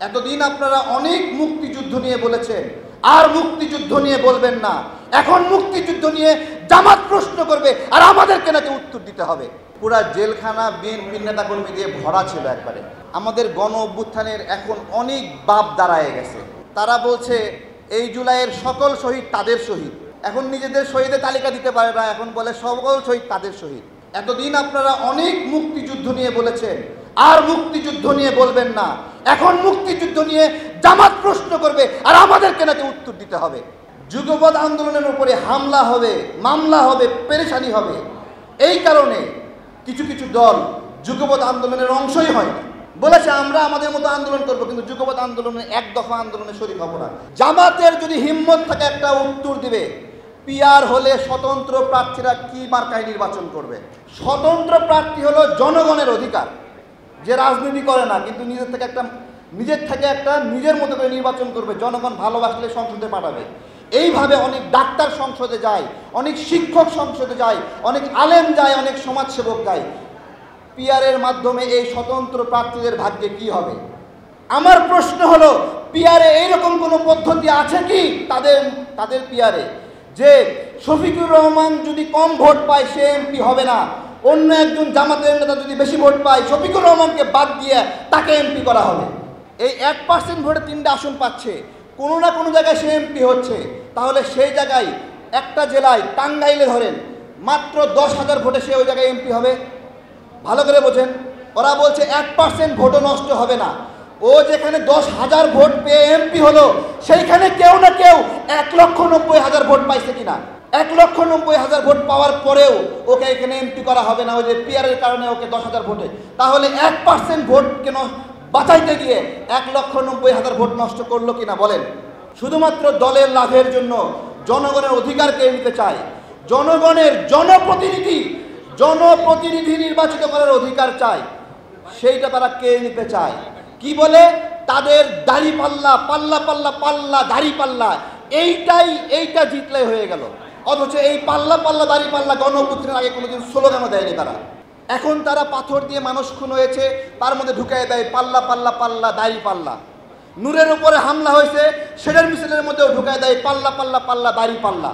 এতদিন আপনারা অনেক মুক্তিযুদ্ধ নিয়ে বলেছেন, আর মুক্তিযুদ্ধ নিয়ে বলবেন না। এখন মুক্তিযুদ্ধ নিয়ে জামাত প্রশ্ন করবে আর আমাদেরকে নাকি উত্তর দিতে হবে। পুরা জেলখানা বিএনপির নেতাকর্মী দিয়ে ভরা ছিল একবারে। আমাদের গণ অভ্যুত্থানের এখন অনেক বাপ দাঁড়ায় গেছে। তারা বলছে এই জুলাইয়ের সকল শহীদ তাদের শহীদ। এখন নিজেদের শহীদের তালিকা দিতে পারে না, এখন বলে সকল শহীদ তাদের শহীদ। এতদিন আপনারা অনেক মুক্তিযুদ্ধ নিয়ে বলেছেন, আর মুক্তিযুদ্ধ নিয়ে বলবেন না। এখন মুক্তিযুদ্ধ নিয়ে জামাত প্রশ্ন করবে আর আমাদেরকে নাকি উত্তর দিতে হবে। যুগপৎ আন্দোলনের উপরে হামলা হবে, মামলা হবে, পেরেশানি হবে। এই কারণে কিছু কিছু দল যুগপৎ আন্দোলনের অংশই হয়নি, বলেছে আমরা আমাদের মতো আন্দোলন করব, কিন্তু যুগপৎ আন্দোলনের এক দফা আন্দোলনে শরীক হব না। জামাতের যদি হিম্মত থাকে একটা উত্তর দিবে, পিআর হলে স্বতন্ত্র প্রার্থীরা কি মার্কায় নির্বাচন করবে? স্বতন্ত্র প্রার্থী হলো জনগণের অধিকার, যে রাজনীতি করে না কিন্তু নিজের থেকে একটা নিজের মতো করে নির্বাচন করবে। জনগণ ভালোবাসলে সংসদে পাঠাবে। এইভাবে অনেক ডাক্তার সংসদে যায়, অনেক শিক্ষক সংসদে যায়, অনেক আলেম যায়, অনেক সমাজসেবক যায়। পিআরের মাধ্যমে এই স্বতন্ত্র প্রার্থীদের ভাগ্যে কি হবে? আমার প্রশ্ন হলো, পিআরে এইরকম কোনো পদ্ধতি আছে কি তাদের পিআরে যে শফিকুর রহমান যদি কম ভোট পায় সে এমপি হবে না, অন্য একজন জামাতের নেতা যদি বেশি ভোট পায় শফিকুর রহমানকে বাদ দিয়ে তাকে এমপি করা হবে? এই 1% ভোটে 3টে আসন পাচ্ছে, কোনো না কোনো জায়গায় সে এমপি হচ্ছে। তাহলে সেই জায়গায় একটা জেলায় টাঙ্গাইলে ধরেন মাত্র 10,000 ভোটে সে ওই জায়গায় এমপি হবে? ভালো করে বোঝেন, ওরা বলছে 1% ভোটও নষ্ট হবে না। ও যেখানে 10,000 ভোট পেয়ে এমপি হলো, সেইখানে কেউ না কেউ 1,90,000 ভোট পাইছে কিনা? 1,90,000 ভোট পাওয়ার পরেও ওকে এখানে এমপি করা হবে না, ওই যে পিআরের কারণে ওকে 10,000 ভোটে। তাহলে 1% ভোটকে বাঁচাইতে গিয়ে 1,90,000 ভোট নষ্ট করলো কিনা বলেন? শুধুমাত্র দলের লাভের জন্য জনগণের অধিকার কেড়ে নিতে চায়। জনগণের জনপ্রতিনিধি নির্বাচিত করার অধিকার চায়, সেইটা তারা কেড়ে নিতে চায়। কি বলে? তাদের দাড়ি পাল্লা পাল্লা পাল্লা পাল্লা দাড়ি পাল্লা, এইটা জিতলেই হয়ে গেল। অথচ এই পাল্লা পাল্লা দাড়ি পাল্লা গণ অভ্যুত্থানের আগে কোনোদিন স্লোগানও দেয়নি তারা। এখন তারা পাথর দিয়ে মানুষ খুন হয়েছে, তার মধ্যে ঢুকিয়ে দেয় পাল্লা পাল্লা পাল্লা দাড়ি পাল্লা। নূরের উপরে হামলা হয়েছে, সেটার মিছিলের মধ্যেও ঢুকিয়ে দেয় পাল্লা পাল্লা পাল্লা দাড়ি পাল্লা।